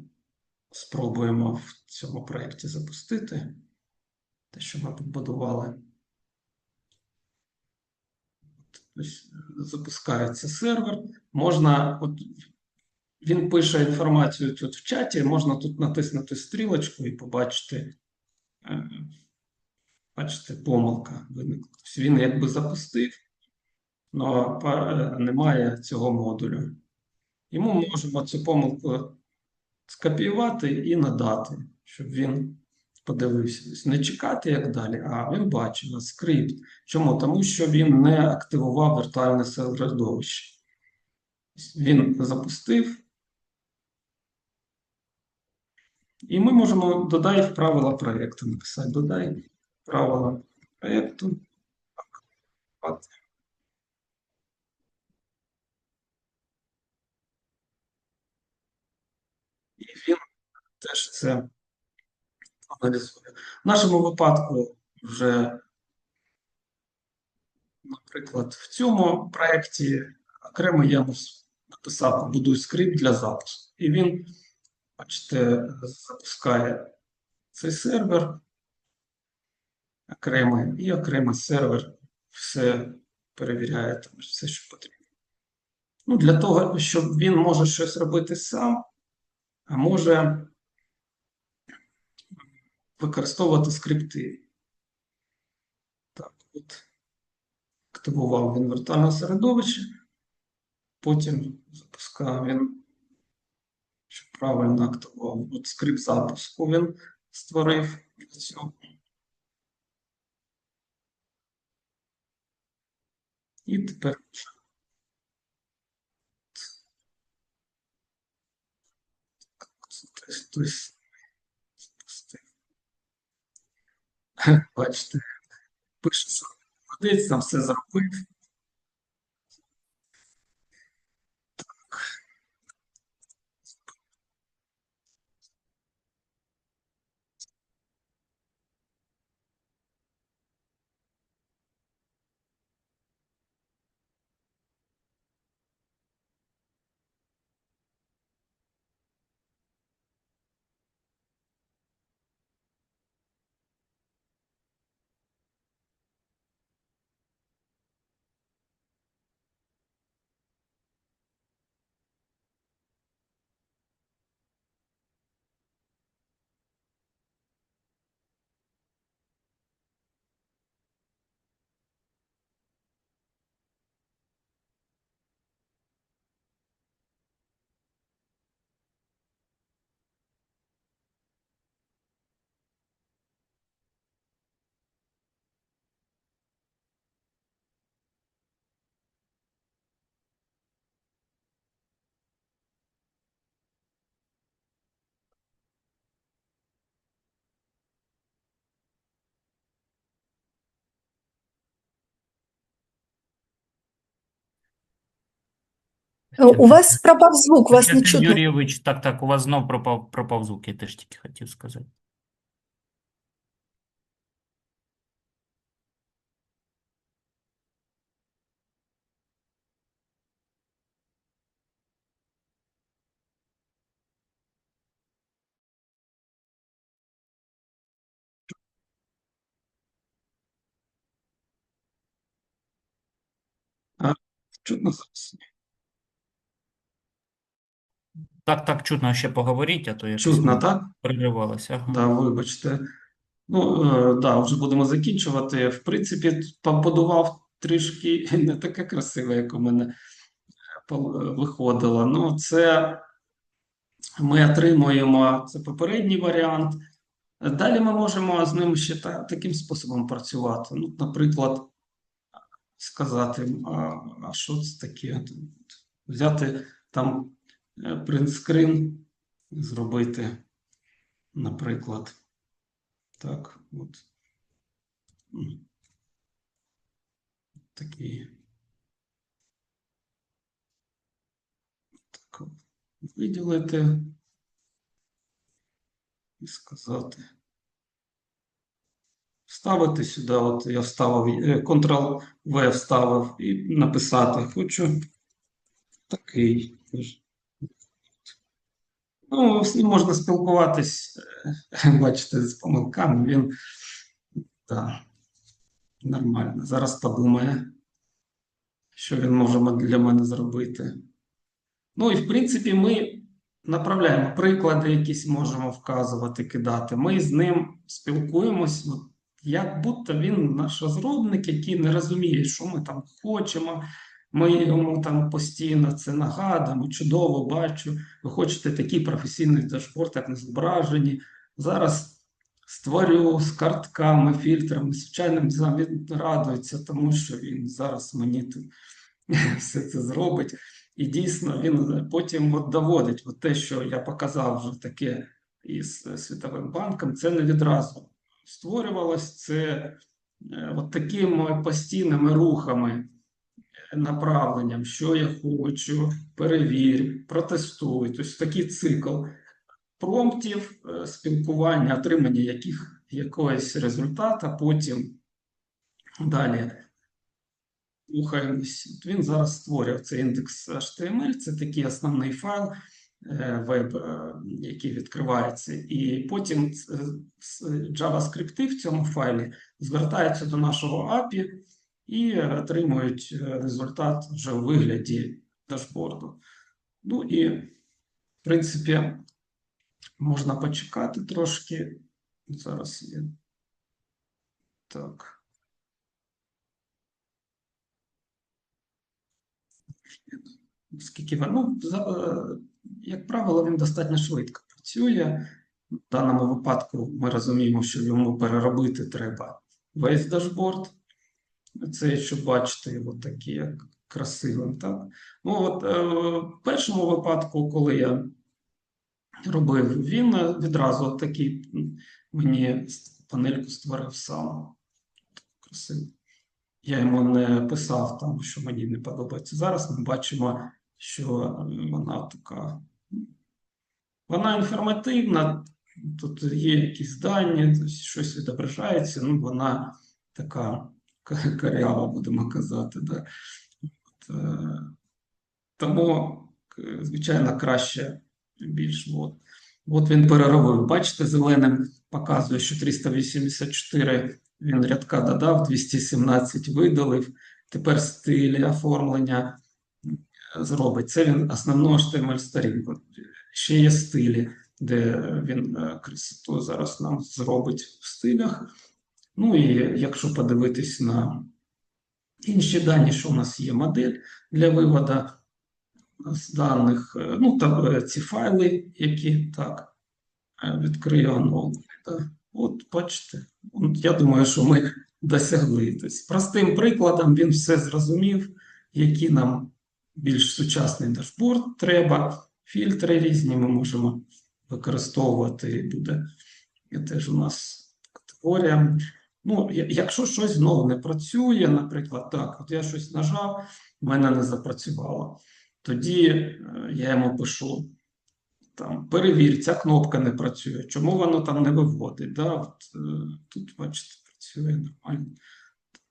спробуємо в цьому проєкті запустити те, що ми побудували. Тобто запускається сервер. Можна, він пише інформацію тут в чаті, можна тут натиснути стрілочку і побачити, помилка виникла. Тобто він якби запустив, але немає цього модулю. Йому можемо цю помилку скопіювати і надати, щоб він подивився. Тобто не чекати, як далі, а він бачив скрипт. Чому? Тому що він не активував віртуальне середовище. Він запустив. І ми можемо додати в правила проєкту, написати «Додай правила проєкту». І він теж це аналізує. В нашому випадку вже Наприклад, в цьому проєкті окремо я написав «Побудуй скрипт для запуску». І він, бачите, запускає цей сервер окремий, і окремий сервер все перевіряє, там, все, що потрібно. Ну, для того, щоб він може щось робити сам, а може використовувати скрипти. Так, от активував він віртуальне середовище, потім запускав він, щоб правильно активував. От скрипт запуску він створив для цього. І тепер хтось запустив. Бачите, пише, що молодець, там все зробив. У вас пропав звук, вас не Вячеслав чутно. Юрійович, так, у вас знов пропав звук, я теж тільки хотів сказати. А чутно зараз? Так, чутно, ще поговоріть, а то якось Чутно, так? переривалося. Ага. Да, вибачте. Ну, да, вже будемо закінчувати. В принципі, побудував трішки не таке красиве, як у мене виходило. Ну, це ми отримуємо, це попередній варіант. Далі ми можемо з ним ще таким способом працювати. Ну, наприклад, сказати, а що це таке? Взяти там принтскрін, зробити, наприклад. Так, от. Такий. Так, виділити і сказати. Вставити сюди, от я вставив, Ctrl-V вставив і написати хочу такий. Ну, з ним можна спілкуватись, бачите, з помилками, він, так, нормально. Зараз подумає, що він може для мене зробити. Ну і в принципі ми направляємо приклади, якісь можемо вказувати, кидати. Ми з ним спілкуємось, як будто він наш розробник, який не розуміє, що ми там хочемо. Ми йому там постійно це нагадуємо, чудово бачу. Ви хочете такий професійний дашборд, як на зображенні. Зараз створю з картками, фільтрами, звичайним дизайном. Він радується, тому що він зараз мені тут все це зробить. І дійсно він потім от доводить от те, що я показав вже таке із Світовим банком, це не відразу створювалось, це от такими постійними рухами, направленням, що я хочу, перевір, протестуй. Тобто такий цикл промптів, спілкування, отримання якогось результату, потім далі Рухаємось. От він зараз створює цей індекс HTML, це такий основний файл веб, який відкривається. І потім JavaScript в цьому файлі звертаються до нашого API і отримують результат вже у вигляді дашборду. Ну і, в принципі, можна почекати трошки. Зараз є. Так. Скільки він, як правило, він достатньо швидко працює. В даному випадку ми розуміємо, що йому переробити треба весь дашборд. Це, щоб бачити його такий як красивим. Так? Ну, от, в першому випадку, коли я робив, він відразу такий мені панельку створив сам. Красиво. Я йому не писав там, що мені не подобається. Зараз ми бачимо, що вона така. Вона інформативна, тут є якісь дані, щось відображається, ну вона така корява, будемо казати. Да? Тому, звичайно, краще більш. От він переробив. Бачите, зеленим показує, що 384 він рядка додав, 217 видалив. Тепер стилі оформлення зробить. Це він основну HTML-сторінку. Ще є стилі, де він красоту зараз нам зробить в стилях. Ну і якщо подивитись на інші дані, що у нас є модель для виводу з даних, ну там ці файли, які так, відкрию оновлення. От бачите, я думаю, що ми досягли. Тобто, простим прикладом він все зрозумів, які нам більш сучасний дашборд треба, фільтри різні ми можемо використовувати. Буде теж у нас категорія. Ну, якщо щось знову не працює, наприклад, так, от я щось нажав, в мене не запрацювало. Тоді я йому пишу, там, перевір, ця кнопка не працює, чому воно там не виводить. Да? От, тут, бачите, працює нормально.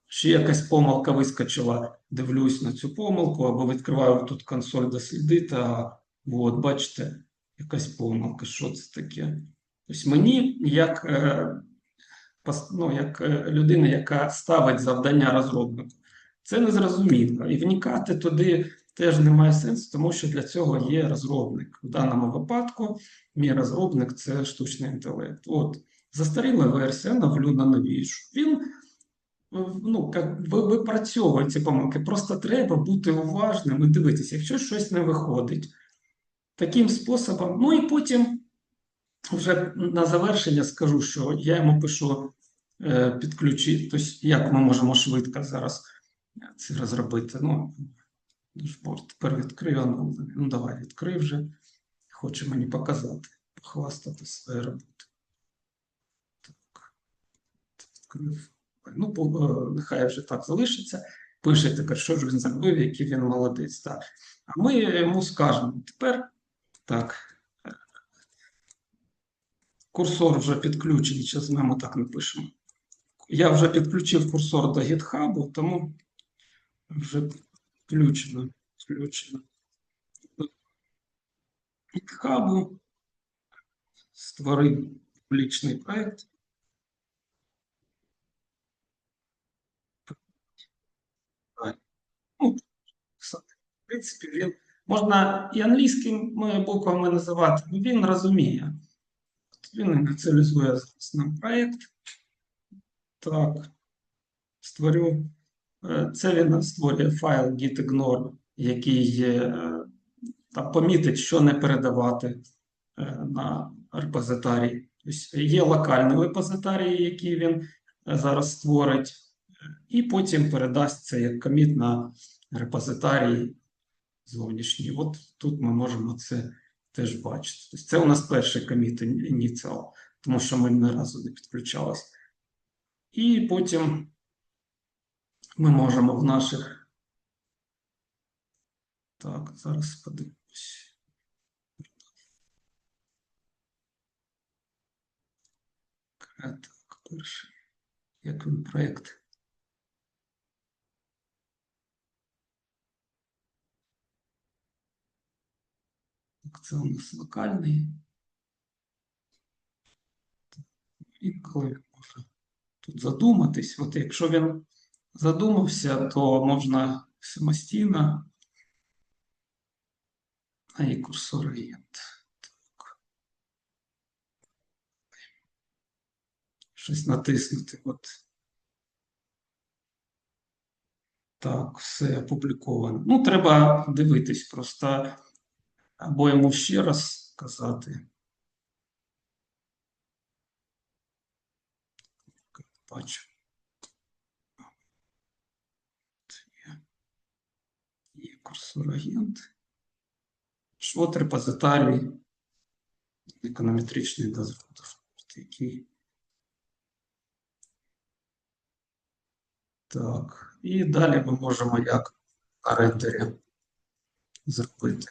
Ще якась помилка вискочила, дивлюсь на цю помилку, або відкриваю тут консоль дослідити, а от, бачите, якась помилка, що це таке. Тобто мені, як людина, яка ставить завдання розробнику, це не зрозуміло. І вникати туди теж немає сенсу, тому що для цього є розробник. В даному випадку мій розробник – це штучний інтелект. От, застаріла версія, новлю на новішу. Він випрацьовує ці помилки. Просто треба бути уважним і дивитися, якщо щось не виходить. Таким способом. Ну і потім вже на завершення скажу, що я йому пишу підключити, тобто як ми можемо швидко зараз це розробити. Ну, дашборд. Тепер відкрию оновлення. Ну, давай, відкрий вже. Хоче мені показати, похвастати своєю роботою. Так, відкрив. Ну, нехай вже так залишиться. Пише тепер, що ж він зробив, який він молодець. Так. А ми йому скажемо, тепер так. Курсор вже підключений, зараз ми йому так напишемо. Я вже підключив курсор до GitHub, тому вже включено. GitHub, створив публічний проєкт. Ну, в принципі, він можна і англійськими буквами називати, але він розуміє. Він ініціалізує зараз нам проєкт. Так, створю. Це він створює файл gitignore, який там помітить, що не передавати на репозиторій. Тобто є локальний репозиторій, який він зараз створить, і потім передасть це як коміт на репозиторій зовнішній. От тут ми можемо це теж бачити. Тобто це у нас перший коміт ініціал, тому що ми ні разу не підключалися. І потім ми можемо в наших. Так, зараз подивимось. Так, перший. Як він проєкт? Так, це у нас локальний. І коли він може тут задуматись, от якщо він задумався, то можна самостійно, а і курсор агент. Щось натиснути. От. Так, все опубліковано. Ну, треба дивитись просто, або йому ще раз казати. Бачу. Є курсор агент. Шот репозитарій економетричний дозвіл. Який. Так, і далі ми можемо як на рендері зробити.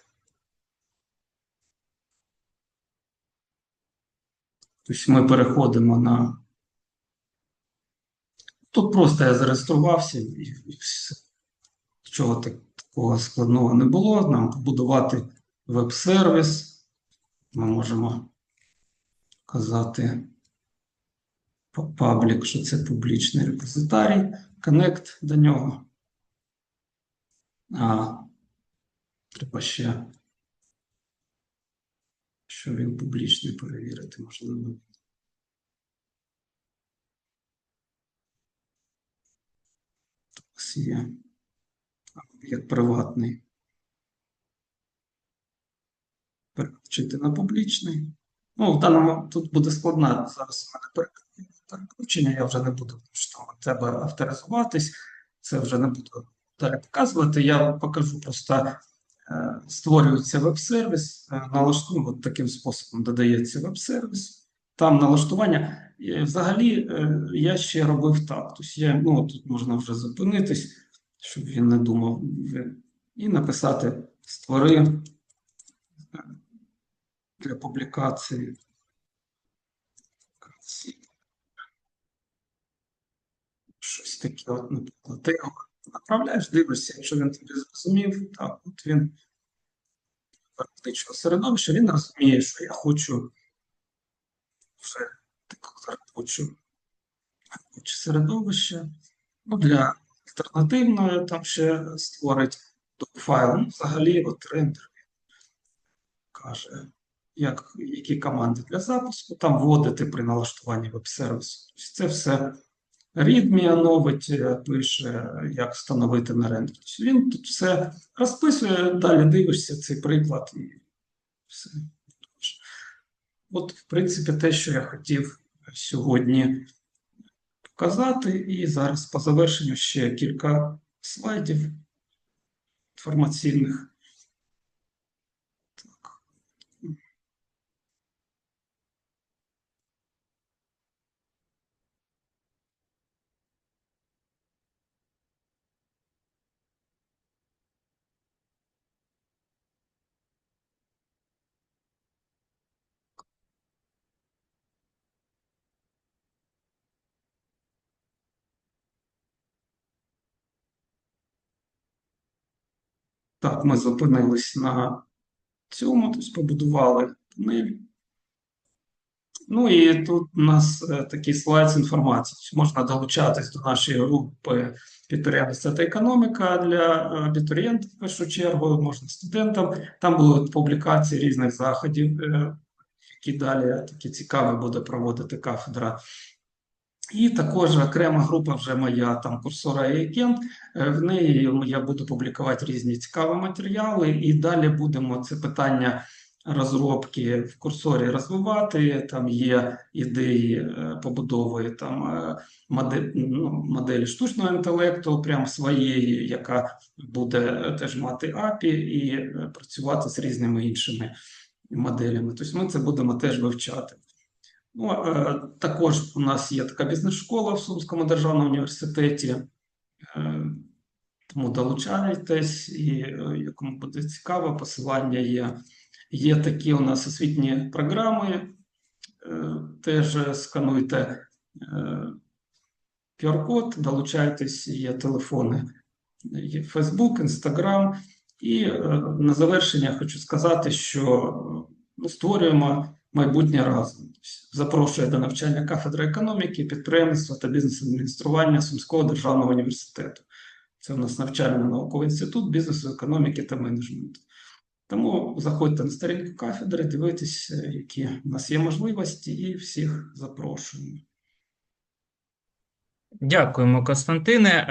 Тобто ми переходимо на... Тут просто я зареєструвався і все. Нічого такого складного не було. Нам побудувати веб-сервіс. Ми можемо казати паблік, що це публічний репозитарій, коннект до нього. Треба ще, що він публічний, перевірити, можливо. Є як приватний. Переключити на публічний. Ну, в даному тут буде складна зараз у мене переключення, я вже не буду, тому що треба авторизуватись, це вже не буду далі показувати. Я покажу просто, створюється веб-сервіс, от таким способом додається веб-сервіс, там налаштування. І взагалі я ще робив так, тобто тут можна вже зупинитись, щоб він не думав, і написати «Створи для публікації». Щось таке, от, наприклад, ти його направляєш, дивишся, якщо він тобі зрозумів, так, от він практичного середовища, він розуміє, що я хочу вже робоче середовище. Ну, для альтернативної там ще створить файл. Ну, взагалі, от рендер каже, які команди для запуску, там вводити при налаштуванні веб-сервісу. Це все README оновить, пише, як встановити на рендер. Він тут все розписує, далі дивишся цей приклад і все. От, в принципі, те, що я хотів сьогодні показати. І зараз по завершенню ще кілька слайдів інформаційних. Так. Так, ми зупинились на цьому, тобто побудували панель. Ну і тут у нас такий слайд з інформацією. Можна долучатись до нашої групи підприємництва та економіка для абітурієнтів, в першу чергу, можна студентам. Там будуть публікації різних заходів, які далі такі цікаві буде проводити кафедра. І також окрема група вже моя, там курсора і агент, в неї я буду публікувати різні цікаві матеріали, і далі будемо це питання розробки в курсорі розвивати. Там є ідеї побудови там моделі штучного інтелекту, прям своєї, яка буде теж мати API і працювати з різними іншими моделями. Тобто ми це будемо теж вивчати. Ну, також у нас є така бізнес-школа в Сумському державному університеті, тому долучайтесь, і якому буде цікаво, посилання є. Є такі у нас освітні програми, теж скануйте QR-код, долучайтесь, є телефони, є Facebook, Instagram, І на завершення хочу сказати, що створюємо майбутнє разом. Запрошую до навчання кафедри економіки, підприємництва та бізнес-адміністрування Сумського державного університету. Це у нас навчально-науковий інститут бізнесу, економіки та менеджменту. Тому заходьте на сторінку кафедри, дивитесь, які у нас є можливості, і всіх запрошуємо. Дякуємо, Костянтине.